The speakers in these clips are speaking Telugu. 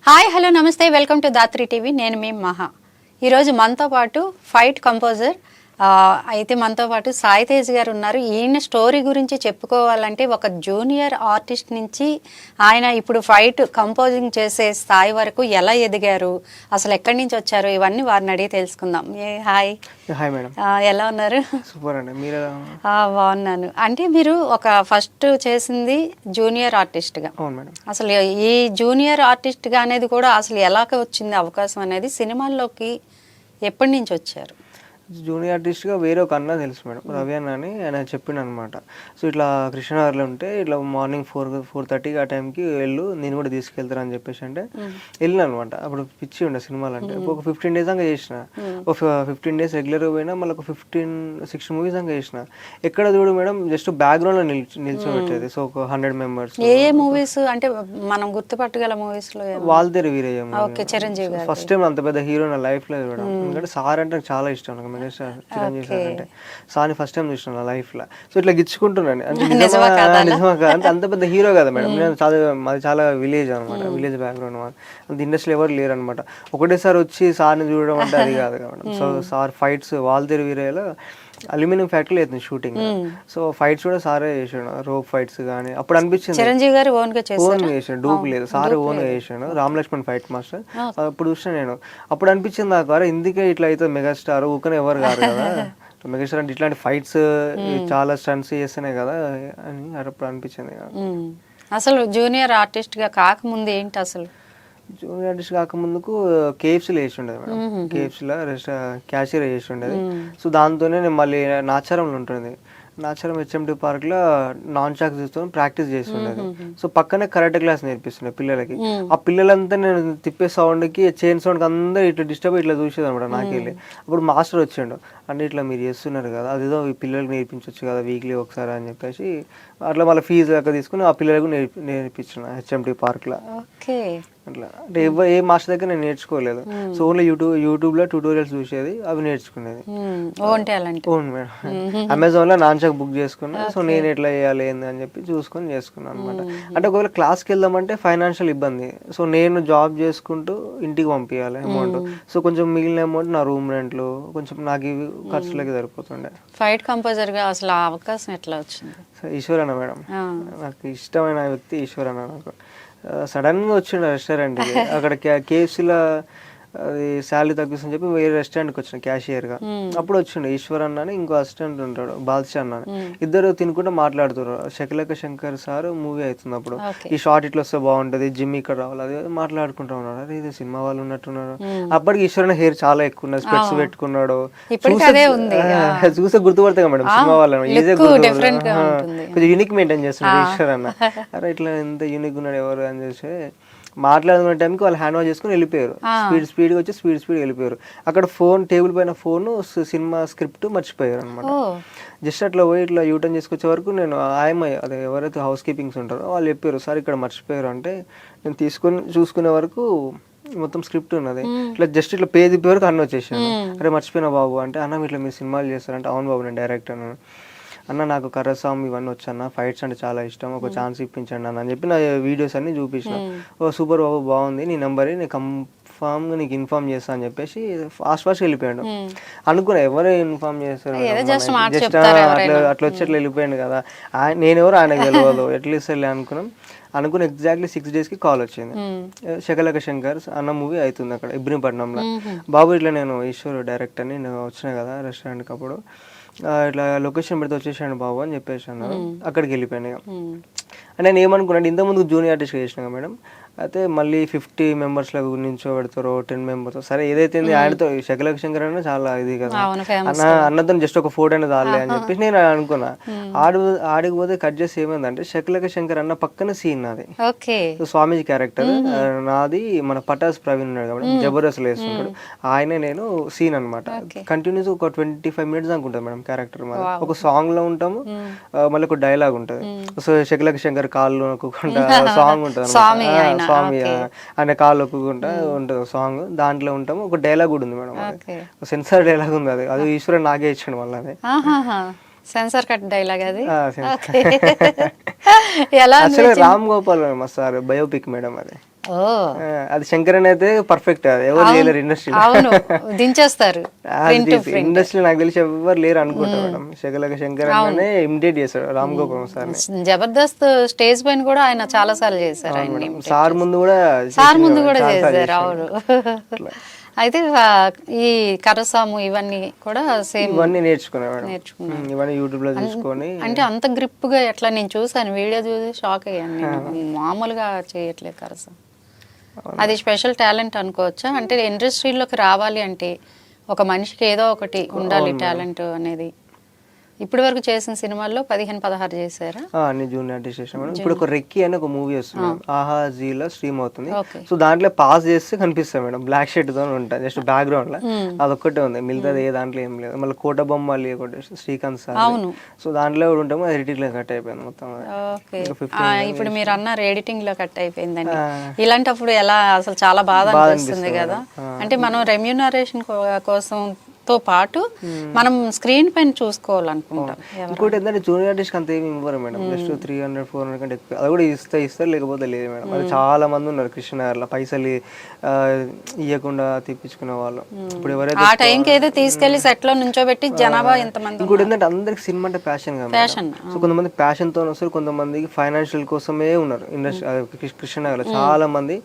హాయ్ హలో నమస్తే వెల్కమ్ టు దాత్రి టీవీ. నేను మీ మహా. ఈరోజు మనతో పాటు ఫైట్ కంపోజర్ అయితే మనతో పాటు సాయి తేజ్ గారు ఉన్నారు. ఈయన స్టోరీ గురించి చెప్పుకోవాలంటే ఒక జూనియర్ ఆర్టిస్ట్ నుంచి ఆయన ఇప్పుడు ఫైట్ కంపోజింగ్ చేసే స్థాయి వరకు ఎలా ఎదిగారు, అసలు ఎక్కడి నుంచి వచ్చారు, ఇవన్నీ వారిని అడిగి తెలుసుకుందాం. హాయ్. హాయ్ మేడం, ఎలా ఉన్నారు? సూపర్ అండి. మీరు బాగున్నాను. అంటే మీరు ఒక ఫస్ట్ చేసింది జూనియర్ ఆర్టిస్ట్గా. అవును మేడం. అసలు ఈ జూనియర్ ఆర్టిస్ట్గా అనేది కూడా అసలు ఎలాగ వచ్చింది అవకాశం అనేది, సినిమాల్లోకి ఎప్పటి నుంచి వచ్చారు? జూనియర్ ఆర్టిస్ట్గా వేరే ఒక అన్న తెలుసు మేడం, రవి అన్న అని. ఆయన చెప్పిండు అనమాట. సో ఇట్లా కృష్ణనగర్లో ఉంటే ఇట్లా మార్నింగ్ 4:30 ఆ టైంకి వెళ్ళు, నేను కూడా తీసుకెళ్తాను అని చెప్పేసి అంటే వెళ్ళిన అనమాట. అప్పుడు పిచ్చి ఉండే సినిమాలు అంటే. ఒక 15 days దాకా చేసిన. ఒక 15 days రెగ్యులర్గా పోయినా, మళ్ళీ ఒక 15-16 movies దాకా చేసిన. ఎక్కడ చూడు మేడం, జస్ట్ బ్యాక్గ్రౌండ్లో నిల్చోబెట్టేది. సో ఒక 100 members. ఏ మూవీస్ అంటే మనం గుర్తుపట్టగల మూవీస్లో? వాల్తేరు వీరయ్య, చిరంజీవి గారు. ఫస్ట్ టైం అంత పెద్ద హీరో నా లైఫ్లో చూడడం. ఎందుకంటే సార్ అంటే నాకు చాలా ఇష్టం. నాకు చిరంజీవి సార్ అంటే. సార్ని ఫస్ట్ టైం చూసిన నా లైఫ్లో. సో ఇట్లా గిచ్చుకుంటున్నాను అంటే నిజమా కాదు అంటే అంత పెద్ద హీరో కదా మేడం. నేను మాది చాలా విలేజ్ అనమాట, విలేజ్ బ్యాక్గ్రౌండ్. అంత ఇండస్ట్రీ ఎవరు లేరు అనమాట. ఒకటేసారి వచ్చి సార్ని చూడడం అంటే అది కాదు madam. So sir fights Waltair వీరయ్యలో అల్యూమినియం ఫ్యాక్టరీ అవుతుంది షూటింగ్. సో ఫైట్స్ కూడా సారే చేసాడు, రోప్ ఫైట్స్ కానీ. అప్పుడు అనిపించింది చిరంజీవి గారు ఓన్ చేసాడు, డూప్ లేదు, సార్ ఓన్ చేసాడు. Ram Lakshman fight master. అప్పుడు చూసిన నేను. అప్పుడు అనిపించింది నాకు, అరే ఇందుకే ఇట్లా అయితే మెగాస్టార్ ఊకనే ఎవరు కాదు కదా, మెగాస్టార్ అంటే ఇట్లాంటి ఫైట్స్ చాలా స్టంట్స్ చేస్తేనే కదా అని అప్పుడు అనిపించింది. అసలు జూనియర్ ఆర్టిస్ట్ గా కాకముందు ఏంటి అసలు? జూనియర్ ఆర్టిస్ట్ కాకముందుకు కేఎఫ్సీలో వేసి ఉండేది మేడం. కేఎఫ్సీలో క్యాషియర్ చేసి ఉండేది. సో దాంతోనే నేను మళ్ళీ నాచారంలో ఉంటుంది. నాచారం హెచ్ఎండి పార్క్లో నాన్ చాక్ తీసుకొని ప్రాక్టీస్ చేసి ఉండేది. సో పక్కనే కరాటే క్లాస్ నేర్పిస్తుండే పిల్లలకి. ఆ పిల్లలంతా నేను తిప్పే సౌండ్కి, చైన్ సౌండ్కి అందరూ ఇట్లా డిస్టర్బ్ ఇట్లా చూసేది అనమాట నాకెళ్ళి. అప్పుడు మాస్టర్ వచ్చిండు, అంటే ఇట్లా మీరు చేస్తున్నారు కదా, అదేదో ఈ పిల్లలకి నేర్పించవచ్చు కదా వీక్లీ ఒకసారి అని చెప్పేసి అట్లా మళ్ళీ ఫీజు దాకా తీసుకుని ఆ పిల్లలకు నేర్పించిన హెచ్ఎండి పార్క్లో. అట్లా అంటే ఏ మాస్టర్ దగ్గర నేను నేర్చుకోలేదు. సో ఓన్లీ యూట్యూబ్లో ట్యూటోరియల్స్ చూసేది, అవి నేర్చుకునేది. Own madam. అమెజాన్లో నాన్ చాక్ బుక్ చేసుకున్నా. సో నేను ఎట్లా చేయాలి ఏంది అని చెప్పి చూసుకొని చేసుకున్నాను అనమాట. అంటే ఒకవేళ క్లాస్కి వెళ్దామంటే ఫైనాన్షియల్ ఇబ్బంది. సో నేను జాబ్ చేసుకుంటూ ఇంటికి పంపించాలి అమౌంట్. సో కొంచెం మిగిలిన అమౌంట్ నా రూమ్ రెంట్లు, కొంచెం నాకు ఇవి ఖర్చులకి సరిపోతుండే. ఫైట్ కంపోజర్గా అసలు ఆ అవకాశం ఎట్లా వచ్చింది? ఈశ్వర్ అన్న మేడం, నాకు ఇష్టమైన వ్యక్తి ఈశ్వర్ అన్న. నాకు సడన్గా వచ్చిండు రెస్టారెంట్కి. అక్కడ కేఎఫ్సీలో అది శాలరీ తగ్గిస్తుందని చెప్పి వేరే రెస్టారెంట్కి వచ్చిన క్యాషియర్గా. అప్పుడు వచ్చిండు ఈశ్వర్ అన్న అని, ఇంకో అసిస్టెంట్ ఉంటాడు బాద్షా అన్న అని. ఇద్దరు తినుకుంటూ మాట్లాడుతున్నారు. శకలక శంకర్ సార్ మూవీ అవుతుంది అప్పుడు. ఈ షార్ట్ ఇట్లా వస్తే బాగుంటుంది, జిమ్ ఇక్కడ రావాలి, అది మాట్లాడుకుంటూ ఉన్నాడు. అరే ఇది సినిమా వాళ్ళు ఉన్నట్టున్నారు. అప్పటికి ఈశ్వర్ అన్న హెయిర్ చాలా ఎక్కువ ఉన్నది, స్పెట్స్ పెట్టుకున్నాడు. చూస్తే గుర్తుపడతాయి మేడం సినిమా వాళ్ళని, ఈజీగా కొంచెం యూనిక్ మెయింటైన్ చేస్తున్నాడు ఈశ్వర్ అన్న. అరే ఇట్లా ఎంత యూనిక్ ఉన్నాడు ఎవరు అని చూసి మాట్లాడుకునే టైంకి వాళ్ళు హ్యాండ్ వాష్ చేసుకుని వెళ్ళిపోయారు. స్పీడ్గా వచ్చి స్పీడ్ వెళ్ళిపోయారు. అక్కడ టేబుల్ పైన ఫోన్, సినిమా స్క్రిప్ట్ మర్చిపోయారు అనమాట. జస్ట్ అట్లా పోయి ఇట్లా యూటర్న్ చేసుకొచ్చే వరకు నేను అదే ఎవరైతే హౌస్ కీపింగ్స్ ఉంటారో వాళ్ళు చెప్పారు, సార్ ఇక్కడ మర్చిపోయారు అంటే. నేను చూసుకునే వరకు మొత్తం స్క్రిప్ట్ ఉన్నది. ఇట్లా జస్ట్ ఇట్లా పేజ్ తిప్పే వరకు అన్న వచ్చేసాను. అరే మర్చిపోయినా బాబు అంటే, అన్న ఇట్లా మీరు సినిమాలు చేస్తారంటే, అవును బాబు నేను డైరెక్టర్ అన్న, నాకు కర్రసామ్ ఇవన్నీ వచ్చాను, ఫైట్స్ అంటే చాలా ఇష్టం, ఒక ఛాన్స్ ఇప్పించండి అన్న అని చెప్పి నా వీడియోస్ అన్ని చూపించిన. ఓ సూపర్ బాబు బాగుంది, నీ నెంబర్ నేను కన్ఫామ్గా నీకు ఇన్ఫార్మ్ చేస్తా అని చెప్పేసి ఫాస్ట్ వెళ్ళిపోయాడు. అనుకున్నా ఎవరు ఇన్ఫార్మ్ చేస్తారు, జస్ట్ అట్లా వచ్చి అట్లా వెళ్ళిపోయాడు కదా, నేనెవరు ఆయనకు తెలియదు, ఎట్లీస్ట్ వెళ్ళి అనుకుని ఎగ్జాక్ట్లీ 6 daysకి కాల్ వచ్చింది. శకలక శంకర్ అన్న మూవీ అవుతుంది అక్కడ ఇబ్రహీంపట్నంలో. బాబు ఇట్లా నేను ఈశ్వర్ డైరెక్టర్ని, నేను వచ్చినా కదా రెస్టారెంట్కి, అప్పుడు ఇట్లా లొకేషన్ పెడితే వచ్చేసాను బాబు అని చెప్పేసి అన్నారు. అక్కడికి వెళ్ళిపోయాను. అంటే నేను ఏమనుకున్నాను, ఇంతకుముందు జూనియర్ ఆర్టిస్ట్ చేసినా మేడం, అయితే మళ్ళీ 50 members నుంచో పెడతారో 10 members, సరే ఏదైతే ఆయనతో శకలక శంకర్ అన్న చాలా ఇది కదా, అన్నతో జస్ట్ ఒక ఫోటో అనేది ఆడలే అని చెప్పేసి నేను అనుకున్నా. ఆడికి పోతే కట్ చేసి ఏమైందంటే, శకలక శంకర్ అన్న పక్కన సీన్ నాది, స్వామీజీ క్యారెక్టర్ నాది, మన పటాస్ ప్రవీణ్ ఉన్నాడు కాబట్టి జబర్దస్త్ వేస్తుంటాడు, ఆయనే నేను సీన్ అనమాట. కంటిన్యూస్ ఒక 25 minutes దాకా ఉంటుంది మేడం క్యారెక్టర్. మరి ఒక సాంగ్ లో ఉంటాము, మళ్ళీ ఒక డైలాగ్ ఉంటుంది. సో శకలక శంకర్ కాళ్ళు నొక్కుంటా సాంగ్ ఉంటుంది, స్వామి ఆయన కాళ్ళు ఒప్పుకుంటా ఉంటుంది సాంగ్. దాంట్లో ఉంటాము, ఒక డైలాగ్ కూడా ఉంది మేడం, సెన్సార్ డైలాగ్ ఉంది. అది ఈశ్వరన్ నాగే ఇచ్చాడు మళ్ళీ. అది సెన్సార్ కట్ డైలాగ్. అది Ram Gopal sir biopic madam. అది ఓ అది శంకర్ అని అయితే పర్ఫెక్ట్, అది ఎవరు చేయలేరు ఇండస్ట్రీలో. అవును, దించేస్తారు print to print. ఇండస్ట్రీలో నాకు తెలిసి ఎవరు లేరు అనుకుంటా మేడం. శకలక శంకర్ అనే ఇమిటేట్ చేశాడు రామ్ గోపాల్ సార్. జబర్దస్త్ స్టేజ్ పైన కూడా ఆయన చాలా సార్లు చేశారు. ఆయన సార్ ముందు కూడా సార్ ముందు కూడా చేశారు. అవును. అయితే ఈ కరసాము ఇవన్నీ కూడా సేమ్ ఇవన్నీ నేర్చుకున్నా మేడం. ఇవన్నీ యూట్యూబ్ లో చూసుకొని. అంటే అంత గ్రిప్ గా ఎట్లా, నేను చూసాను వీడియో చూసి షాక్ అయ్యాను. నేను మామూలుగా చేయట్లేదు కరసం. అది స్పెషల్ టాలెంట్ అనుకోవచ్చా? అంటే ఇండస్ట్రీలోకి రావాలి అంటే ఒక మనిషికి ఏదో ఒకటి ఉండాలి టాలెంట్ అనేది. ఇప్పటి వరకు చేసిన సినిమాల్లో 15-16 చేశారా? అన్ని జూనియర్ ఆర్టిస్ట్ చేసాం మేడం. ఇప్పుడు ఒక రెక్కి అని ఒక మూవీ వస్తుంది, ఆహా జీలో స్ట్రీమ్ అవుతుంది. ఓకే. సో దాంట్లో పాస్ చేస్తే కనిపిస్తాయి మేడం, బ్లాక్ షర్ట్ తో ఉంటుంది జస్ట్ బ్యాక్గ్రౌండ్ లో, అదొక్కటే ఉంది, మిగతాది ఏ దాంట్లో ఏం లేదు. మళ్ళీ కోట బొమ్మలు ఒకటి శ్రీకాంత్ సార్. అవును. సో దాంట్లో కూడా ఉంటాము, ఎడిటింగ్ లో కట్ అయిపోయింది మొత్తం. ఓకే. ఇప్పుడు మీరు అన్నారు ఎడిటింగ్ లో కట్ అయిపోయిందని. ఇలాంటప్పుడు ఎలా, అసలు చాలా బాధ అనిపిస్తుంది కదా. అంటే మనం రెమ్యూనరేషన్ కోసం తో పాటు మనం స్క్రీన్ పైన చూసుకోవాలనుకుంటాం. ఇంకోటి ఏంటంటే జూనియర్ ఆర్టిస్ట్ అంత ఏమి ఇవ్వరు మేడం, జస్ట్ 300-400 కంటే ఎక్కువ. అది కూడా ఇస్తారు, లేకపోతే లేదు మేడం. అది చాలా మంది ఉన్నారు కృష్ణనగర్లో పైసలు ఇవ్వకుండా తెప్పించుకునే వాళ్ళు. ఇప్పుడు ఎవరైతే ఆ టైంకి ఏదో తీసుకెళ్లి సెట్ లో నుంచోబెట్టి జనాభా ఎంతమంది. ఇంకోటి ఏంటంటే అందరికి సినిమా అంటే ప్యాషన్ కదా. సో కొంతమంది ప్యాషన్ తో వస్తారు, కొంతమందికి ఫైనాన్షియల్ కోసమే ఉన్నారు ఇండస్ట్రీ. కృష్ణనగర్లో చాలా మంది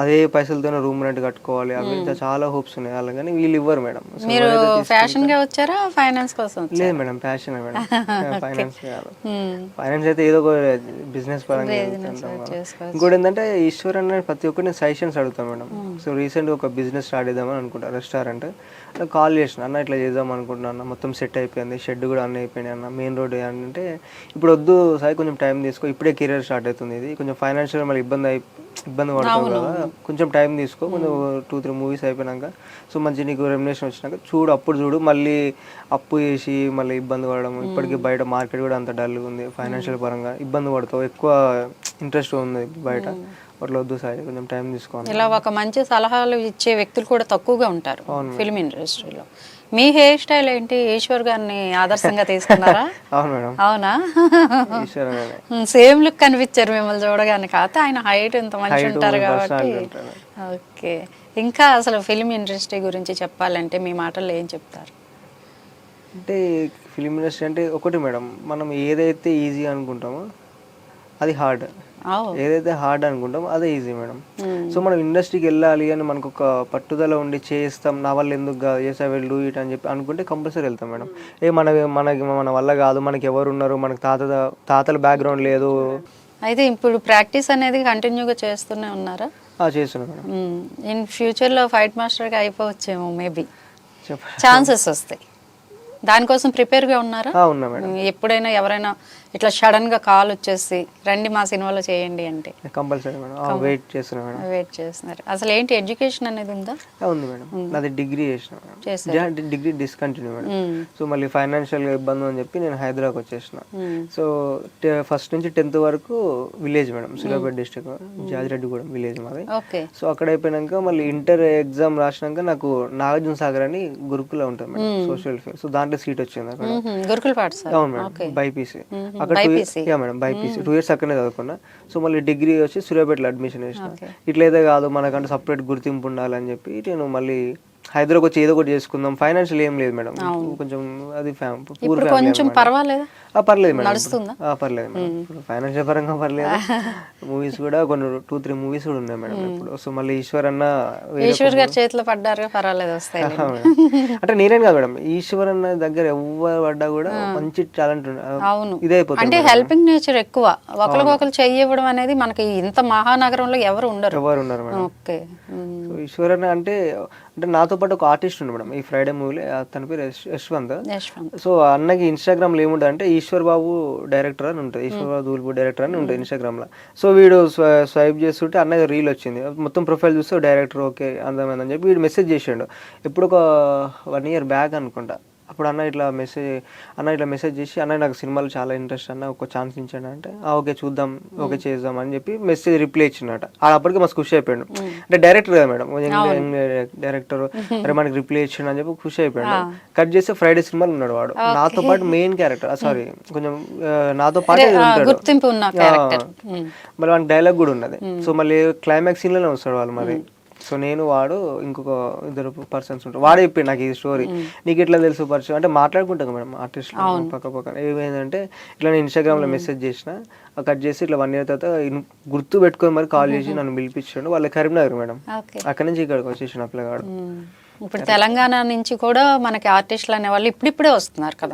అదే పైసలతో రూమ్ రెంట్ కట్టుకోవాలి, అవి చాలా హోప్స్ ఉన్నాయి వాళ్ళకి, కానీ వీళ్ళు ఇవ్వరు మేడం. మీరు ఫ్యాషన్ గా వచ్చారా, ఫైనాన్స్ కోసం? లేదు మేడం, ప్యాషన్ మేడం, ఫైనాన్స్ కాదు. ఫైనాన్స్ అయితే ఏదో ఒక బిజినెస్ పరంగా. ఇంకోటి ఏంటంటే ఈశ్వర్ అన్న ప్రతి ఒక్కరిని సజెషన్స్ అడుగుతాం మేడం. సో రీసెంట్ గా ఒక బిజినెస్ స్టార్ట్ చేద్దామని అనుకుంటా, రెస్టారెంట్. కాల్ చేసిన, అన్న ఇట్లా చేద్దాం అనుకుంటున్నా, మొత్తం సెట్ అయిపోయింది, షెడ్ కూడా అన్నీ అయిపోయినాయి అన్న, మెయిన్ రోడ్ అంటే ఇప్పుడు వద్దు సాయి, కొంచెం టైం తీసుకో, ఇప్పుడే కెరీర్ స్టార్ట్ అవుతుంది, ఇది కొంచెం ఫైనాన్షియల్ మళ్ళీ ఇబ్బంది పడతావు కదా, కొంచెం టైం తీసుకో, కొంచెం 2-3 మూవీస్ అయిపోయినాక, సో మంచి నీకు రెమ్యునరేషన్ వచ్చినాక చూడు, అప్పుడు చూడు, మళ్ళీ అప్పు చేసి మళ్ళీ ఇబ్బంది పడడం. ఇప్పటికీ బయట మార్కెట్ కూడా అంత డల్గా ఉంది, ఫైనాన్షియల్ పరంగా ఇబ్బంది పడతావు, ఎక్కువ ఇంట్రెస్ట్ ఉంది బయట, అట్లా వద్దు సాయి, కొంచెం టైం తీసుకోవాలి. ఇలా ఒక మంచి సలహాలు ఇచ్చే వ్యక్తులు కూడా తక్కువగా ఉంటారు ఫిల్మ్ ఇండస్ట్రీలో. మీ హెయిర్ స్టైల్ ఏంటి? ఈశ్వర్ గారిని ఆదర్శంగా తీసుకున్నారా? అవును మేడం. అవునా? సేమ్ లుక్ కనిపించారు మిమ్మల్ని చూడగానే, కాకపోతే ఆయన హైట్ ఎంత మంచి ఉంటారు కాబట్టి. ఓకే. ఇంకా అసలు ఫిల్మ్ ఇండస్ట్రీ గురించి చెప్పాలంటే మీ మాటల్లో ఏం చెప్తారు? అంటే ఫిల్మ్ ఇండస్ట్రీ అంటే ఒకటి మేడం, మనం ఏదైతే ఈజీ అనుకుంటామో అది హార్డ్, ఏదైతే హార్డ్ అనుకుంటామో అదే ఈజీ మేడం. సో మనం ఇండస్ట్రీకి వెళ్ళాలి అని మనకు ఒక పట్టుదల ఉండి చేస్తాం, నా వల్ల ఎందుకు కాదు, yes I will do it అని చెప్పి అనుకుంటే కంపల్సరీ వెళ్తాం మేడం. మన వల్ల కాదు, మనకి ఎవరు ఉన్నారు, మనకు తాతల బ్యాక్గ్రౌండ్ లేదు. అయితే ఇప్పుడు ప్రాక్టీస్ అనేది కంటిన్యూగా చేస్తూనే ఉన్నారా? చేస్తున్నాం మేడం. ఇన్ ఫ్యూచర్లో ఫైట్ మాస్టర్గా అయిపోవచ్చేమో, మేబీ ఛాన్సెస్ వస్తాయి. దానికోసం ప్రిపేర్గా ఉన్నారా? ఉన్నా మేడం. ఎప్పుడైనా ఎవరైనా ఇట్లా సడన్ గా కాల్ వచ్చేసి రండి మా సినిమాలో చేయండి అంటే కంపల్సరీ మేడం, వెయిట్ చేస్తున్నా మేడం. వెయిట్ చేస్తున్నారు. అసలు ఏంటి ఎడ్యుకేషన్ అనేది ఉందా? ఉంది మేడం, నాది డిగ్రీ చేసిన, డిగ్రీ డిస్కంటిన్యూ మేడం. సో మళ్ళీ ఫైనాన్షియల్ గా ఇబ్బంది అని చెప్పి నేను హైదరాబాద్ వచ్చేసిన. సో ఫస్ట్ నుంచి 10th వరకు village madam, Suryapet district, Jajireddigudem village మాది. సో అక్కడ అయిపోయినాక మళ్ళీ ఇంటర్ ఎగ్జామ్ రాసినాక నాకు నాగార్జున సాగర్ అని గురుకుల ఉంటుంది మేడం, సోషల్ ఫేర్. సో దాంట్లో సీట్ వచ్చింది అక్కడ, గురుకుల పాఠశాల. అవును మేడం, బైపీసీ. అక్కడ మేడం బైపీసీ 2 years అక్కడనే చదువుకున్నా. సో మళ్ళీ డిగ్రీ వచ్చి సూర్యాపేటలో అడ్మిషన్ చేసిన. ఇట్లయితే కాదు, మనకంటే సపరేట్ గుర్తింపు ఉండాలని చెప్పి నేను మళ్ళీ హైదరాబాద్ వచ్చి ఏదో ఒకటి చేసుకుందాం. ఫైనాన్షియల్ ఏం లేదు మేడం, కొంచెం అది కొంచెం పర్వాలేదు, పర్లేదు మేడం, పర్లేదు మేడం, ఫైనాన్షియల్ పరంగా పర్లేదు. మూవీస్ కూడా కొన్ని 2-3 మూవీస్ కూడా ఉన్నాయి మేడం ఇప్పుడు. సో మళ్ళీ ఈశ్వర్ గారి చేతిలో పడ్డారు, పర్వాలేదు వస్తాయి. అంటే నేనేం కాదు మేడం, ఈశ్వర్ అన్న దగ్గర ఎవరు పడ్డా కూడా మంచి టాలెంట్ ఇదే అయిపోతుంది. అంటే హెల్పింగ్ నేచర్ ఎక్కువ, ఒకరికొకరు చెయ్యడం అనేది మనకి ఇంత మహానగరంలో ఎవరు ఉండరు మేడం. ఓకే. ఈశ్వర్ అన్న అంటే నాతో పాటు ఒక ఆర్టిస్ట్ ఉంది మేడం, ఈ ఫ్రైడే మూవీలో, తన పేరు యశ్వంత్. సో అన్నకి ఇన్స్టాగ్రామ్ లో ఏముంటుంది అంటే ఈశ్వర్ బాబు డైరెక్టర్ అని ఉంటుంది, ఈశ్వర్ బాబు దూల్పూర్ డైరెక్టర్ అని ఉంటుంది ఇన్స్టాగ్రామ్ లో. సో వీడు స్వైప్ చేస్తుంటే అన్నకి రీల్ వచ్చింది, మొత్తం ప్రొఫైల్ చూస్తే డైరెక్టర్ ఓకే అందమైందని చెప్పి వీడు మెసేజ్ చేసాడు. ఎప్పుడు ఒక 1 year బ్యాక్ అనుకుంటా. అప్పుడు అన్న ఇట్లా మెసేజ్ చేసి అన్న నాకు సినిమాలు చాలా ఇంట్రెస్ట్ అన్న ఒక ఛాన్స్ ఇచ్చాడు అంటే ఓకే చూద్దాం ఓకే చేద్దాం అని చెప్పి మెసేజ్ రిప్లై ఇచ్చినట్ట అప్పటికి మస్తు ఖుషి అయిపోయాడు. అంటే డైరెక్టర్ కదా మేడం, డైరెక్టర్ అరే మనకి రిప్లై ఇచ్చాడు అని చెప్పి ఖుషి అయిపోయాడు. కట్ చేస్తే ఫ్రైడే సినిమాలో ఉన్నాడు వాడు, నాతో పాటు మెయిన్ క్యారెక్టర్ సారీ కొంచెం నాతో పాటు గుర్తింపు ఉన్న క్యారెక్టర్. మళ్ళీ వానికి డైలాగ్ కూడా ఉన్నది. సో మళ్ళీ క్లైమాక్స్ సీన్ లోనే వస్తాడు వాళ్ళు మరి. సో నేను వాడు ఇంకొక 2 పర్సన్స్ ఉంటారు. వాడే చెప్పాడు నాకు ఈ స్టోరీ, నీకు ఎట్లా తెలుసు పరిచయం అంటే మాట్లాడుకుంటాం మేడం ఆర్టిస్ట్ పక్క. ఏమైందంటే ఇట్లా నేను ఇన్స్టాగ్రామ్ లో మెసేజ్ చేసిన, కట్ చేసి ఇట్లా 1 year తర్వాత గుర్తు పెట్టుకొని మరి కాల్ చేసి నన్ను పిలిపించాడు. వాళ్ళ కరీంనగర్ మేడం, అక్కడి నుంచి ఇక్కడికి వచ్చేసిన పిల్లగాడు. ఇప్పుడు తెలంగాణ నుంచి కూడా మనకి ఆర్టిస్టులు అనే వాళ్ళు ఇప్పుడిప్పుడే వస్తున్నారు కదా.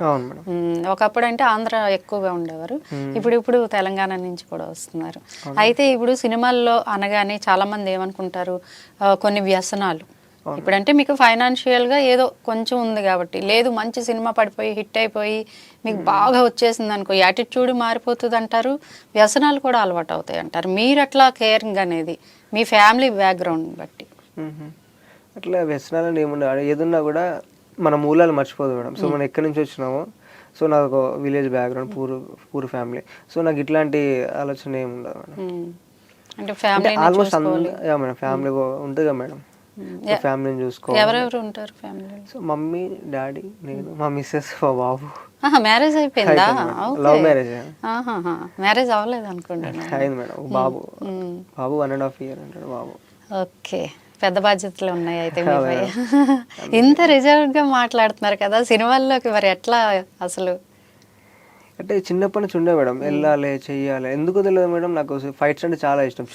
ఒకప్పుడు అంటే ఆంధ్ర ఎక్కువగా ఉండేవారు, ఇప్పుడు తెలంగాణ నుంచి కూడా వస్తున్నారు. అయితే ఇప్పుడు సినిమాల్లో అనగానే చాలా మంది ఏమనుకుంటారు, కొన్ని వ్యసనాలు. ఇప్పుడంటే మీకు ఫైనాన్షియల్ గా ఏదో కొంచెం ఉంది కాబట్టి, లేదు మంచి సినిమా పడిపోయి హిట్ అయిపోయి మీకు బాగా వచ్చేసింది అనుకో, యాటిట్యూడ్ మారిపోతుంది అంటారు, వ్యసనాలు కూడా అలవాటు అవుతాయి అంటారు. మీరు అట్లా కేరింగ్ అనేది మీ ఫ్యామిలీ బ్యాక్గ్రౌండ్ బట్టి? అట్లా వ్యసనాలని ఏముండదు, ఏదున్నా కూడా మన మూలాలు మర్చిపోదు మేడం. సో మనం ఎక్కడి నుంచి వచ్చినామో, సో నాకు ఒక village background, poor family. So నాకు ఇట్లాంటి ఆలోచన ఏమి ఉండదు మేడం. అంటే ఫ్యామిలీ ఆల్మోస్ట్ మేడం ఫ్యామిలీ ఉంటుంది కదా మేడం, ఫ్యామిలీని చూసుకోవాలి. ఎవరెవరు ఉంటారు ఫ్యామిలీ? సో మమ్మీ, డాడీ, నేను, మా మిస్సెస్, మా బాబు. మ్యారేజ్ అయిపోయిందా? Love marriage. మ్యారేజ్ అవ్వలేదు అనుకుంటున్నా. అయింది మేడం. బాబు 1.5 years అంటాడు బాబు. ఓకే, పెద్ద బాధ్యతలు ఉన్నాయి అయితే మీపై. ఇంత రిజర్వ్ గా మాట్లాడుతున్నారు కదా, సినిమాల్లోకి మరి ఎట్లా అసలు? అంటే చిన్నప్పటి నుంచి ఉండే మేడం, వెళ్ళాలి చెయ్యాలి, ఎందుకు తెలియదు మేడం. నాకు ఫైట్స్ అంటే చాలా ఇష్టం.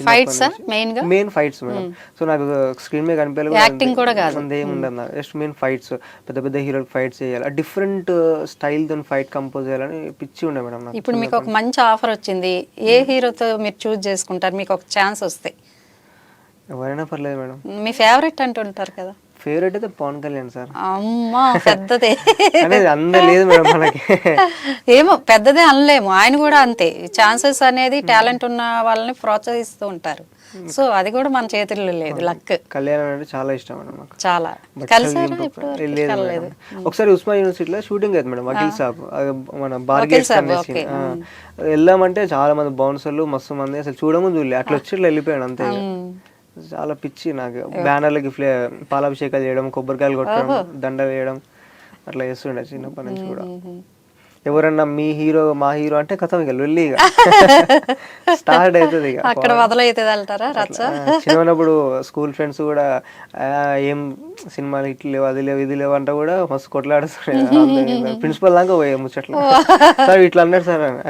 Main fights madam. సో నాకు స్క్రీన్ మీద కనిపించాలి, యాక్టింగ్ కూడా కాదు, ఏముండదు నాకు. జస్ట్ మెయిన్ ఫైట్స్, పెద్ద పెద్ద హీరోకి ఫైట్స్ చేయాలి, డిఫరెంట్ స్టైల్ తో ఫైట్ కంపోజ్ చేయాలని పిచ్చి ఉండే మేడం నాకు. ఇప్పుడు మీకు ఒక మంచి ఆఫర్ వచ్చింది, ఏ హీరోతో మీరు చూస్ చేసుకుంటారు? మీకు ఒక ఛాన్స్ వస్తే ఎవరైనా పర్లేదు మేడం. మీ ఫేవరెట్ అంటుంటారు కదా? ఫేవరెట్ అయితే పవన్ కళ్యాణ్ సార్. అమ్మా పెద్దదే అనేది అందరూ లేదు మేడం మనకి. ఏమో పెద్దదే అనలేము, ఆయన కూడా అంతే. ఛాన్సెస్ అనేది టాలెంట్ ఉన్న వాళ్ళని ప్రోత్సహిస్తూ ఉంటారు. సో అది కూడా మన చేతుల్లో లేదు, లక్. కళ్యాణ్ అంటే చాలా ఇష్టం మేడం నాకు. చాలా కలిసారా? ఇప్పుడు లేదు. ఒకసారి ఉస్మాన్ యూనివర్సిటీలో షూటింగ్ అయితే మేడం, వకీల్ సాబ్ మన బార్గేట్స్ వెళ్ళామంటే చాలా మంది బౌన్సర్లు మస్తు మంది, అసలు చూడము చూడలే, అట్లా వచ్చి ఇట్లా వెళ్ళిపోయాడు అంతే. చాలా పిచ్చి నాకు. బ్యానర్లకి పాలాభిషేకాలు చేయడం, కొబ్బరికాయలు కొట్టడం, దండ వేయడం అట్లా చేస్తుండే చిన్నప్పటి నుంచి కూడా. ఎవరన్నా మీ హీరో మా హీరో అంటే కథం ఇక లొల్లి ఇక స్టార్ట్ అవుతుంది ఇక అక్కడ మొదలవుతుంది అంటారా రచ్చ. చిన్నప్పుడు స్కూల్ ఫ్రెండ్స్ కూడా ఏం సినిమాలు ఇట్లు లేవు, అది లేవు, ఇది లేవు అంటే కూడా మస్తు కొట్లాడుతున్నాయి. ప్రిన్సిపల్ దాకా పోయే ముచ్చట్లు, సార్ ఇట్లా అన్నాడు సార్ అని.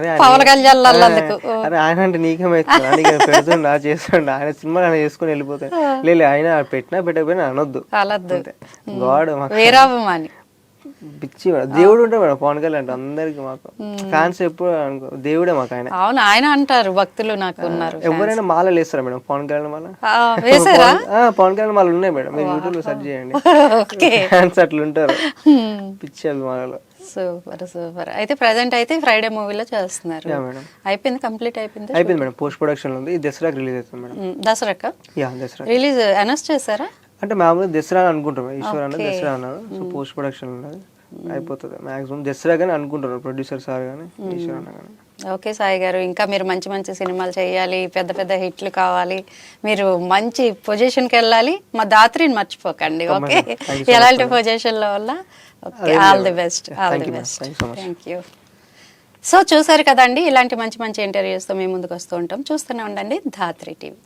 అరే ఆయన అంటే నీకేమైతుంది, పెడుతుండ చేస్తుండ, ఆయన సినిమా ఆయన చేసుకుని వెళ్ళిపోతాడు. లేదు ఆయన పెట్టినా పెట్టకపోయినా అనొద్దు, గాడ్ పిచ్చి దేవుడు ఉంటాడు మేడం పవన్ కళ్యాణ్ అంటే అందరికి. మాకు ఫ్యాన్స్ ఎప్పుడు దేవుడే మాకు ఆయన. అవును, ఆయన అంటారు భక్తులు నాకు ఉన్నారు. ఎవరైనా మాలలు వేస్తారా మేడం పవన్ కళ్యాణ్ మాల? పవన్ కళ్యాణ్ మాలలు ఉన్నాయి మేడం, మీరు యూట్యూబ్ లో సెర్చ్ చేయండి, ఫ్యాన్స్ అట్లా ఉంటారు పిచ్చి అభిమానులు. సూపర్. అయితే ప్రెసెంట్ అయితే ఫ్రైడే మూవీలో చేస్తున్నారు. అయిపోయింది, కంప్లీట్ అయిపోయింది మేడం. పోస్ట్ ప్రొడక్షన్ ఉంది, దసరాకి రిలీజ్ అవుతుంది మేడం. దసరాకా రిలీజ్ అనౌన్స్ చేశారా? అంటే మామూలుగా దసరా అని అనుకుంటాం, ఈశ్వర్ అన్న దసరా అన్నారు. సో పోస్ట్ ప్రొడక్షన్ ఉన్నది, అయిపోతుంది మాక్సిమం దసరా కానీ అనుకుంటున్నారు ప్రొడ్యూసర్ సార్ కానీ ఈశ్వర్ అన్న కానీ. ఓకే సాయి గారు, ఇంకా మీరు మంచి మంచి సినిమాలు చేయాలి, పెద్ద పెద్ద హిట్లు కావాలి, మీరు మంచి పొజిషన్కి వెళ్ళాలి. మా దాత్రిని మర్చిపోకండి. ఓకే, ఎలాంటి పొజిషన్లో వల్ల. Okay, all the best. Thank you. So చూసారు కదండి, ఇలాంటి మంచి మంచి ఇంటర్వ్యూస్తో మేము ముందుకు వస్తూ ఉంటాం. చూస్తూనే ఉండండి ధాత్రి టీవీ.